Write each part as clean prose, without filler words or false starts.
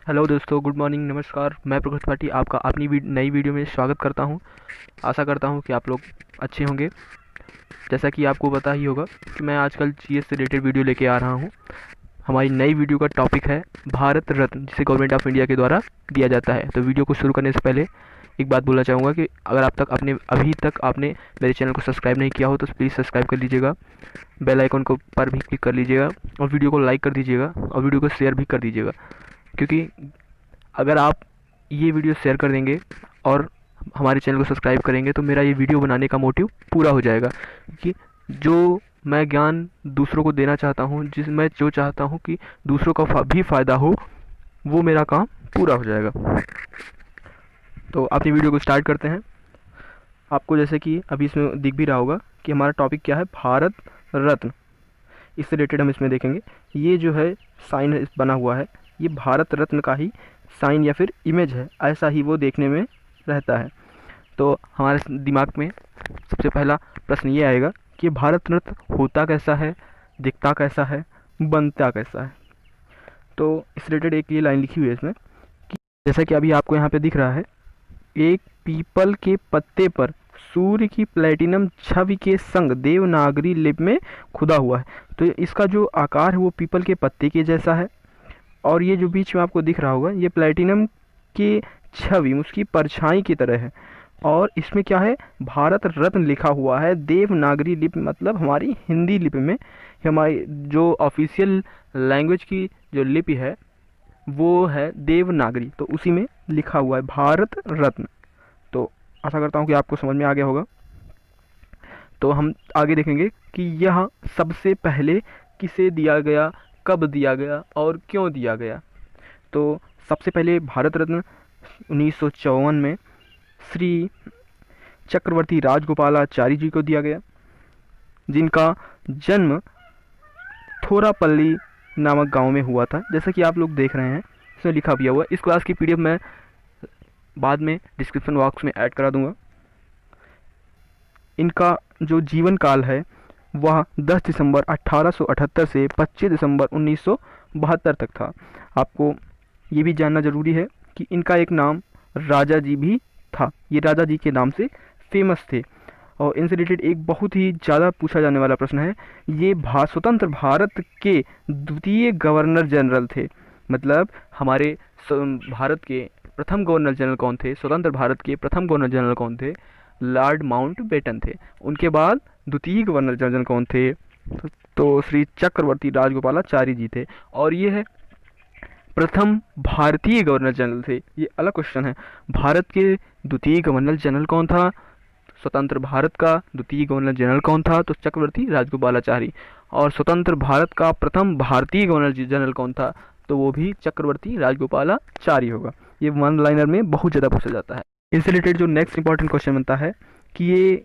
Hello दोस्तों, good morning, नमस्कार। मैं प्रकाश पाठी आपका अपनी नई वीडियो में स्वागत करता हूं। आशा करता हूं कि आप लोग अच्छे होंगे। जैसा कि आपको पता ही होगा कि मैं आजकल जीएस से रिलेटेड वीडियो लेके आ रहा हूं। हमारी नई वीडियो का टॉपिक है भारत रत्न, जिसे गवर्नमेंट ऑफ इंडिया के द्वारा दिया जाता है। तो वीडियो को शुरू करने से पहले एक बात बोलना चाहूँगा कि अगर अभी तक आपने मेरे चैनल को सब्सक्राइब नहीं किया हो तो प्लीज़ सब्सक्राइब कर लीजिएगा। बेल आइकन को पर भी क्लिक कर लीजिएगा और वीडियो को लाइक कर दीजिएगा और वीडियो को शेयर भी कर दीजिएगा, क्योंकि अगर आप ये वीडियो शेयर कर देंगे और हमारे चैनल को सब्सक्राइब करेंगे तो मेरा ये वीडियो बनाने का मोटिव पूरा हो जाएगा। क्योंकि जो मैं ज्ञान दूसरों को देना चाहता हूँ, मैं जो चाहता हूँ कि दूसरों का भी फ़ायदा हो, वो मेरा काम पूरा हो जाएगा। तो अपनी वीडियो को स्टार्ट करते हैं। आपको जैसे कि अभी इसमें दिख भी रहा होगा कि हमारा टॉपिक क्या है, भारत रत्न। इससे रिलेटेड हम इसमें देखेंगे। ये जो है साइन बना हुआ है, ये भारत रत्न का ही साइन या फिर इमेज है, ऐसा ही वो देखने में रहता है। तो हमारे दिमाग में सबसे पहला प्रश्न ये आएगा कि भारत रत्न होता कैसा है, दिखता कैसा है, बनता कैसा है। तो इस रिलेटेड एक ये लाइन लिखी हुई है इसमें कि जैसा कि अभी आपको यहाँ पे दिख रहा है, एक पीपल के पत्ते पर सूर्य की प्लेटिनम छवि के संग देवनागरी लिपि में खुदा हुआ है। तो इसका जो आकार है वो पीपल के पत्ते के जैसा है, और ये जो बीच में आपको दिख रहा होगा ये प्लेटिनम की छवि उसकी परछाई की तरह है। और इसमें क्या है, भारत रत्न लिखा हुआ है देवनागरी लिपि, मतलब हमारी हिंदी लिपि में। हमारी जो ऑफिशियल लैंग्वेज की जो लिपि है वो है देवनागरी, तो उसी में लिखा हुआ है भारत रत्न। तो आशा करता हूँ कि आपको समझ में आ गया होगा। तो हम आगे देखेंगे कि यह सबसे पहले किसे दिया गया, कब दिया गया और क्यों दिया गया। तो सबसे पहले भारत रत्न 1954 में श्री चक्रवर्ती राजगोपालाचारी जी को दिया गया, जिनका जन्म थोरापल्ली नामक गांव में हुआ था। जैसा कि आप लोग देख रहे हैं इसमें लिखा भी हुआ। इस क्लास की पीडीएफ मैं बाद में डिस्क्रिप्शन बॉक्स में ऐड करा दूंगा। इनका जो जीवन काल है वह 10 दिसंबर 1878 से 25 दिसंबर 1972 तक था। आपको ये भी जानना ज़रूरी है कि इनका एक नाम राजा जी भी था। ये राजा जी के नाम से फेमस थे। और इनसे रिलेटेड एक बहुत ही ज़्यादा पूछा जाने वाला प्रश्न है, ये स्वतंत्र भारत के द्वितीय गवर्नर जनरल थे। मतलब हमारे भारत के प्रथम गवर्नर जनरल कौन थे, स्वतंत्र भारत के प्रथम गवर्नर जनरल कौन थे, लॉर्ड माउंटबेटन थे। उनके बाद द्वितीय गवर्नर जनरल कौन थे, तो श्री चक्रवर्ती राजगोपालाचारी जी थे। और ये है प्रथम भारतीय गवर्नर जनरल थे। ये अलग क्वेश्चन है, भारत के द्वितीय गवर्नर जनरल कौन था, स्वतंत्र भारत का द्वितीय गवर्नर जनरल कौन था, तो चक्रवर्ती राजगोपालाचारी। और स्वतंत्र भारत का प्रथम भारतीय गवर्नर जनरल कौन था, तो वो भी चक्रवर्ती राजगोपालाचारी होगा। ये वन लाइनर में बहुत ज़्यादा पूछा जाता है। इससे रिलेटेड जो नेक्स्ट इंपॉर्टेंट क्वेश्चन बनता है कि ये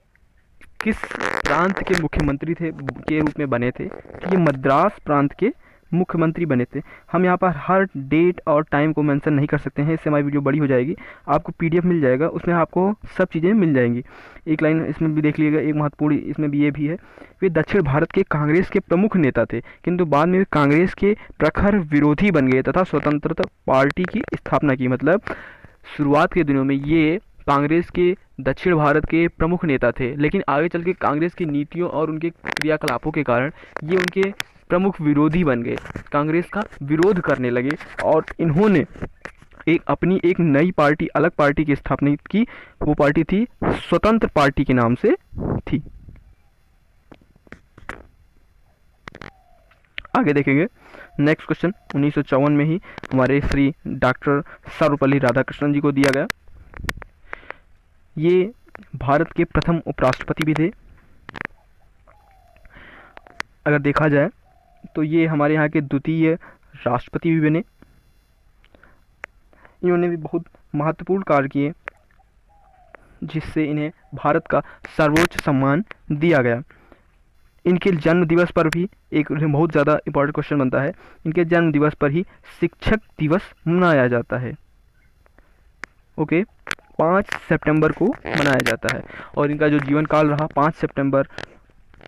किस प्रांत के मुख्यमंत्री थे के रूप में बने थे, कि ये मद्रास प्रांत के मुख्यमंत्री बने थे। हम यहाँ पर हर डेट और टाइम को मेंशन नहीं कर सकते हैं, इससे हमारी वीडियो बड़ी हो जाएगी। आपको पीडीएफ मिल जाएगा, उसमें आपको सब चीज़ें मिल जाएंगी। एक लाइन इसमें भी देख लीजिएगा, एक महत्वपूर्ण इसमें भी ये भी है, वे दक्षिण भारत के कांग्रेस के प्रमुख नेता थे, किंतु बाद में वे कांग्रेस के प्रखर विरोधी बन गए तथा स्वतंत्रता पार्टी की स्थापना की। मतलब शुरुआत के दिनों में ये कांग्रेस के दक्षिण भारत के प्रमुख नेता थे, लेकिन आगे चल के कांग्रेस की नीतियों और उनके क्रियाकलापों के कारण ये उनके प्रमुख विरोधी बन गए, कांग्रेस का विरोध करने लगे और इन्होंने अपनी एक नई पार्टी, अलग पार्टी की स्थापना की। वो पार्टी थी स्वतंत्र पार्टी के नाम से थी। आगे देखेंगे नेक्स्ट क्वेश्चन 1954 में ही हमारे श्री डॉक्टर सर्वपल्ली राधाकृष्णन जी को दिया गया। ये भारत के प्रथम उपराष्ट्रपति भी थे। अगर देखा जाए तो ये हमारे यहाँ के द्वितीय राष्ट्रपति भी बने। इन्होंने भी बहुत महत्वपूर्ण कार्य किए, जिससे इन्हें भारत का सर्वोच्च सम्मान दिया गया। इनके जन्म दिवस पर भी एक बहुत ज़्यादा इंपॉर्टेंट क्वेश्चन बनता है, इनके जन्म दिवस पर ही शिक्षक दिवस मनाया जाता है। ओके, 5 सितंबर को मनाया जाता है। और इनका जो जीवन काल रहा 5 सितंबर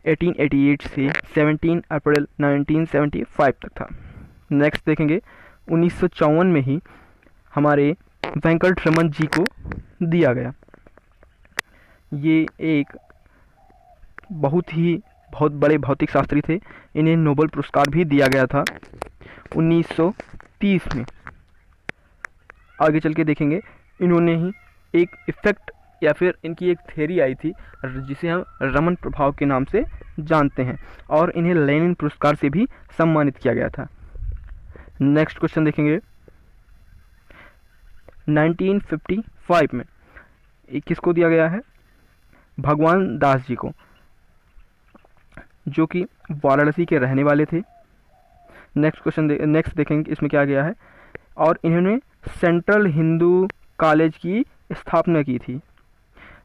1888 से 17 अप्रैल 1975 तक था। नेक्स्ट देखेंगे 1954 में ही हमारे वेंकटरमन जी को दिया गया। ये एक बहुत बड़े भौतिक शास्त्री थे। इन्हें नोबेल पुरस्कार भी दिया गया था 1930 में। आगे चल के देखेंगे, इन्होंने ही एक इफेक्ट या फिर इनकी एक थ्योरी आई थी जिसे हम रमन प्रभाव के नाम से जानते हैं, और इन्हें लेनिन पुरस्कार से भी सम्मानित किया गया था। नेक्स्ट क्वेश्चन देखेंगे, 1955 में किसको दिया गया है? भगवान दास जी को, जो कि वाराणसी के रहने वाले थे। नेक्स्ट देखेंगे इसमें क्या गया है। और इन्होंने सेंट्रल हिंदू कॉलेज की स्थापना की थी।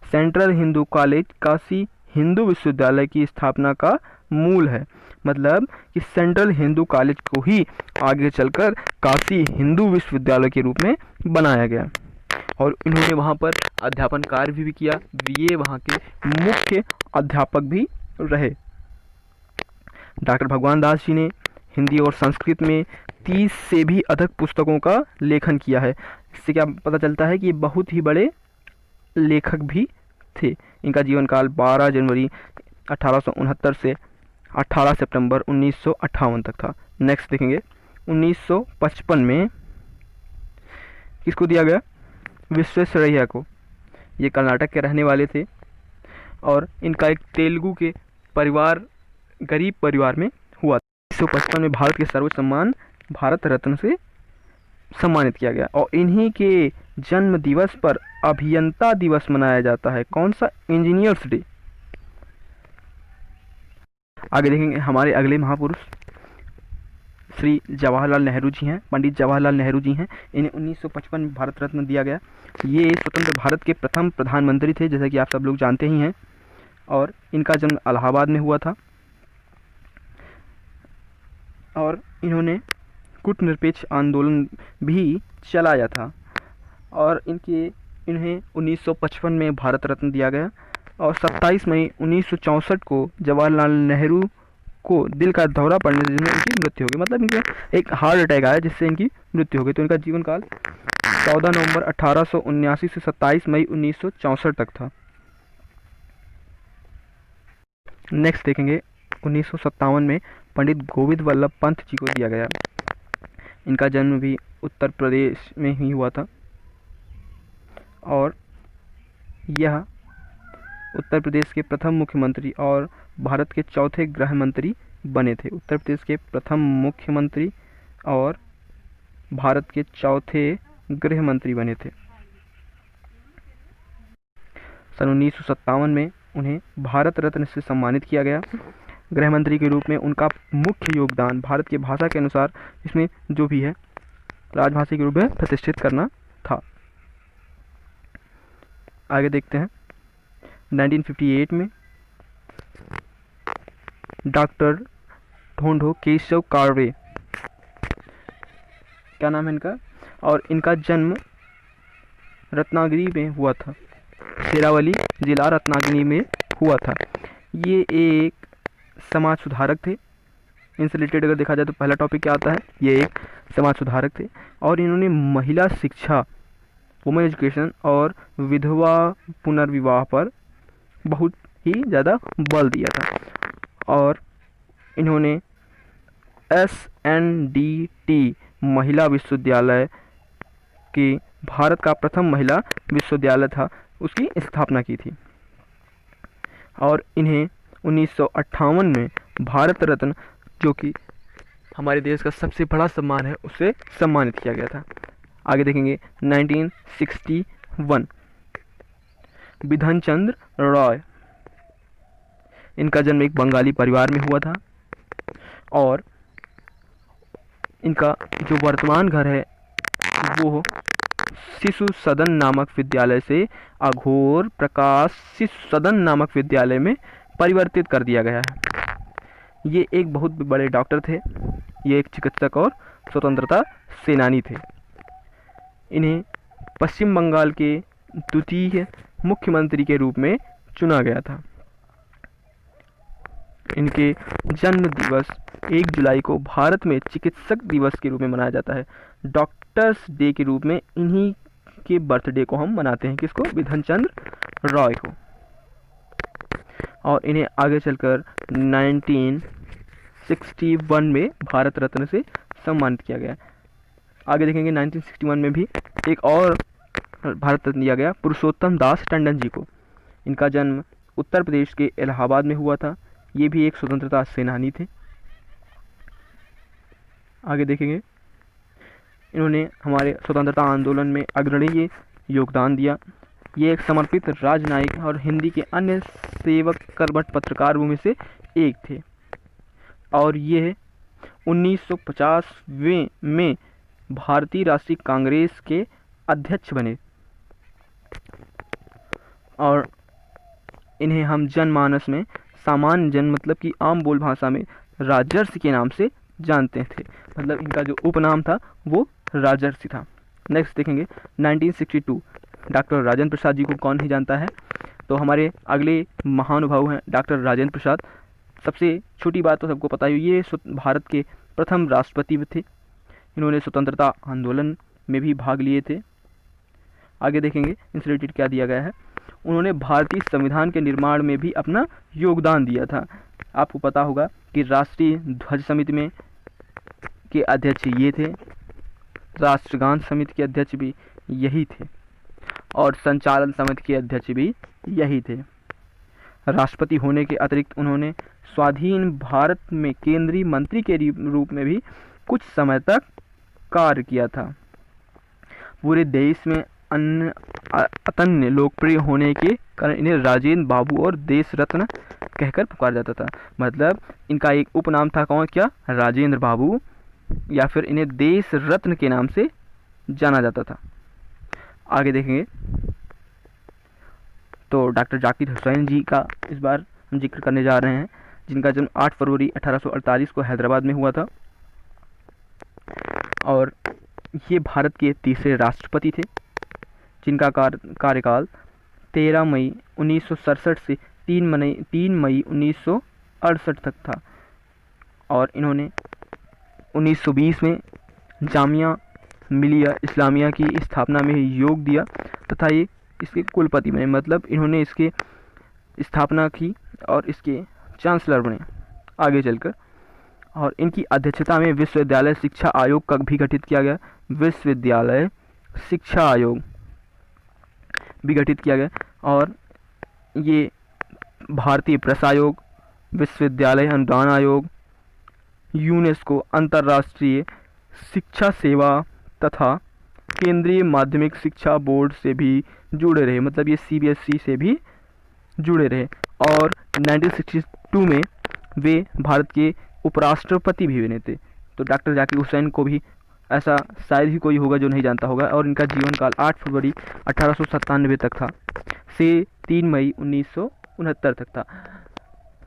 सेंट्रल हिंदू कॉलेज काशी हिंदू विश्वविद्यालय की स्थापना का मूल है। मतलब कि सेंट्रल हिंदू कॉलेज को ही आगे चलकर काशी हिंदू विश्वविद्यालय के रूप में बनाया गया, और इन्होंने वहाँ पर अध्यापन कार्य भी किया। ये वहाँ के मुख्य अध्यापक भी रहे। डॉक्टर भगवान दास जी ने हिंदी और संस्कृत में 30 से भी अधिक पुस्तकों का लेखन किया है। इससे क्या पता चलता है कि ये बहुत ही बड़े लेखक भी थे। इनका जीवन काल 12 जनवरी 1869 से 18 सितंबर 1958 तक था। नेक्स्ट देखेंगे, 1955 में किसको दिया गया? विश्वेश्वरैया को। ये कर्नाटक के रहने वाले थे, और इनका एक तेलुगु के गरीब परिवार में हुआ। 1955 में भारत के सर्वोच्च सम्मान भारत रत्न से सम्मानित किया गया, और इन्हीं के जन्म दिवस पर अभियंता दिवस मनाया जाता है। कौन सा? Engineers day. आगे देखेंगे, हमारे अगले महापुरुष श्री जवाहरलाल नेहरू जी हैं। पंडित जवाहरलाल नेहरू जी हैं। इन्हें 1955 में भारत रत्न दिया गया। ये स्वतंत्र भारत के प्रथम प्रधानमंत्री थे, जैसा कि आप सब लोग जानते ही हैं, और इनका जन्म इलाहाबाद में हुआ था। और इन्होंने कूटनिरपेक्ष आंदोलन भी चलाया था, और इन्हें 1955 में भारत रत्न दिया गया। और 27 मई 1964 को जवाहरलाल नेहरू को दिल का दौरा पड़ने से इनकी मृत्यु हो गई। मतलब इनका एक हार्ट अटैक आया जिससे इनकी मृत्यु हो गई। तो इनका जीवन काल 14 नवंबर 1879 से 27 मई 1964 तक था। नेक्स्ट देखेंगे, 1957 में पंडित गोविंद वल्लभ पंत जी को दिया गया। इनका जन्म भी उत्तर प्रदेश में ही हुआ था, और यह उत्तर प्रदेश के प्रथम मुख्यमंत्री और भारत के चौथे गृह मंत्री बने थे। उत्तर प्रदेश के प्रथम मुख्यमंत्री और भारत के चौथे गृह मंत्री बने थे। सन 1957 में उन्हें भारत रत्न से सम्मानित किया गया। गृह मंत्री के रूप में उनका मुख्य योगदान भारत की भाषा के अनुसार इसमें जो भी है राजभाषा के रूप में प्रतिष्ठित करना था। आगे देखते हैं, 1958 में डॉक्टर ढोंढो केशव कार्वे, क्या नाम है इनका, और इनका जन्म रत्नागिरी में हुआ था। शेरावली जिला रत्नागिरी में हुआ था। ये एक समाज सुधारक थे। इनसे रिलेटेड अगर देखा जाए तो पहला टॉपिक क्या आता है, ये एक समाज सुधारक थे, और इन्होंने महिला शिक्षा, वुमेन एजुकेशन और विधवा पुनर्विवाह पर बहुत ही ज़्यादा बल दिया था। और इन्होंने SNDT महिला विश्वविद्यालय की, भारत का प्रथम महिला विश्वविद्यालय था, उसकी स्थापना की थी। और इन्हें 1958 में भारत रत्न, जो कि हमारे देश का सबसे बड़ा सम्मान है, उससे सम्मानित किया गया था। आगे देखेंगे 1961, बिधन चंद्र रॉय, इनका जन्म एक बंगाली परिवार में हुआ था, और इनका जो वर्तमान घर है वो शिशु सदन नामक विद्यालय से अघोर प्रकाश शिशु सदन नामक विद्यालय में परिवर्तित कर दिया गया है। ये एक बहुत बड़े डॉक्टर थे, ये एक चिकित्सक और स्वतंत्रता सेनानी थे। इन्हें पश्चिम बंगाल के द्वितीय मुख्यमंत्री के रूप में चुना गया था। इनके जन्म दिवस 1 जुलाई को भारत में चिकित्सक दिवस के रूप में मनाया जाता है। डॉक्टर्स डे के रूप में इन्हीं के बर्थडे को हम मनाते हैं। किसको? बिधन चंद्र रॉय को। और इन्हें आगे चलकर 1961 में भारत रत्न से सम्मानित किया गया। आगे देखेंगे 1961 में भी एक और भारत रत्न दिया गया पुरुषोत्तम दास टंडन जी को। इनका जन्म उत्तर प्रदेश के इलाहाबाद में हुआ था। ये भी एक स्वतंत्रता सेनानी थे। आगे देखेंगे इन्होंने हमारे स्वतंत्रता आंदोलन में अग्रणीय योगदान दिया। ये एक समर्पित राजनयिक और हिंदी के अन्य सेवक कर्मठ पत्रकारों में से एक थे। और ये 1950 में भारतीय राष्ट्रीय कांग्रेस के अध्यक्ष बने। और इन्हें हम जनमानस में सामान्य जन मतलब कि आम बोल भाषा में राजर्षि के नाम से जानते थे। मतलब इनका जो उपनाम था वो राजर्षि था। नेक्स्ट देखेंगे 1962। डॉक्टर राजेंद्र प्रसाद जी को कौन नहीं जानता है। तो हमारे अगले महानुभाव हैं डॉक्टर राजेंद्र प्रसाद। सबसे छोटी बात तो सबको पता ही, ये भारत के प्रथम राष्ट्रपति थे। इन्होंने स्वतंत्रता आंदोलन में भी भाग लिए थे। आगे देखेंगे इनसे रिलेटेड क्या दिया गया है। उन्होंने भारतीय संविधान के निर्माण में भी अपना योगदान दिया था। आपको पता होगा कि राष्ट्रीय ध्वज समिति में के अध्यक्ष ये थे, राष्ट्रगान समिति के अध्यक्ष भी यही थे और संचालन समिति के अध्यक्ष भी यही थे। राष्ट्रपति होने के अतिरिक्त उन्होंने स्वाधीन भारत में केंद्रीय मंत्री के रूप में भी कुछ समय तक कार्य किया था। पूरे देश में अत्यंत लोकप्रिय होने के कारण इन्हें राजेंद्र बाबू और देश रत्न कहकर पुकारा जाता था। मतलब इनका एक उपनाम था कौन? क्या? राजेंद्र बाबू, या फिर इन्हें देश रत्न के नाम से जाना जाता था। आगे देखेंगे तो डॉक्टर जाकिर हुसैन जी का इस बार हम जिक्र करने जा रहे हैं, जिनका जन्म 8 फरवरी 1848 को हैदराबाद में हुआ था। और ये भारत के तीसरे राष्ट्रपति थे, जिनका कार्यकाल 13 मई 1967 से 3 मई 1968 तक था। और इन्होंने 1920 में जामिया मिलिया इस्लामिया की स्थापना में योग दिया तथा ये इसके कुलपति बने। मतलब इन्होंने इसके स्थापना की और इसके चांसलर बने आगे चलकर। और इनकी अध्यक्षता में विश्वविद्यालय शिक्षा आयोग का भी गठित किया गया। विश्वविद्यालय शिक्षा आयोग भी गठित किया गया। और ये भारतीय प्रेस आयोग, विश्वविद्यालय अनुदान आयोग, यूनेस्को, अंतर्राष्ट्रीय शिक्षा सेवा तथा केंद्रीय माध्यमिक शिक्षा बोर्ड से भी जुड़े रहे। मतलब ये CBSE से भी जुड़े रहे। और 1962 में वे भारत के उपराष्ट्रपति भी बने थे। तो डॉक्टर जाकिर हुसैन को भी ऐसा शायद ही कोई होगा जो नहीं जानता होगा। और इनका जीवन काल 8 फरवरी 1897 तक था से 3 मई 1969 तक था।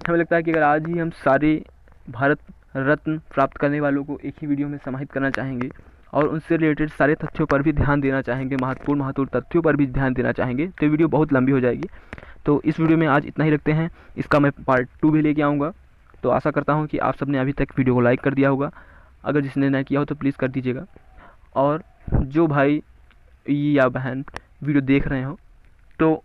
हमें लगता है कि अगर आज ही हम सारे भारत रत्न प्राप्त करने वालों को एक ही वीडियो में समाहित करना चाहेंगे और उनसे रिलेटेड सारे तथ्यों पर भी ध्यान देना चाहेंगे, महत्वपूर्ण तथ्यों पर भी ध्यान देना चाहेंगे, तो वीडियो बहुत लंबी हो जाएगी। तो इस वीडियो में आज इतना ही रखते हैं। इसका मैं पार्ट 2 भी लेके आऊँगा। तो आशा करता हूँ कि आप सबने अभी तक वीडियो को लाइक कर दिया होगा। अगर जिसने ना किया हो तो प्लीज़ कर दीजिएगा। और जो भाई या बहन वीडियो देख रहे हो तो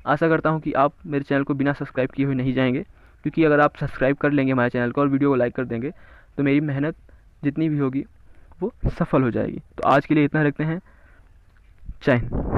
आशा करता हूँ कि आप मेरे चैनल को बिना सब्सक्राइब किए हुए नहीं जाएंगे, क्योंकि अगर आप सब्सक्राइब कर लेंगे हमारे चैनल को और वीडियो को लाइक कर देंगे तो मेरी मेहनत जितनी भी होगी वो सफल हो जाएगी। तो आज के लिए इतना रखते हैं। जय हिंद।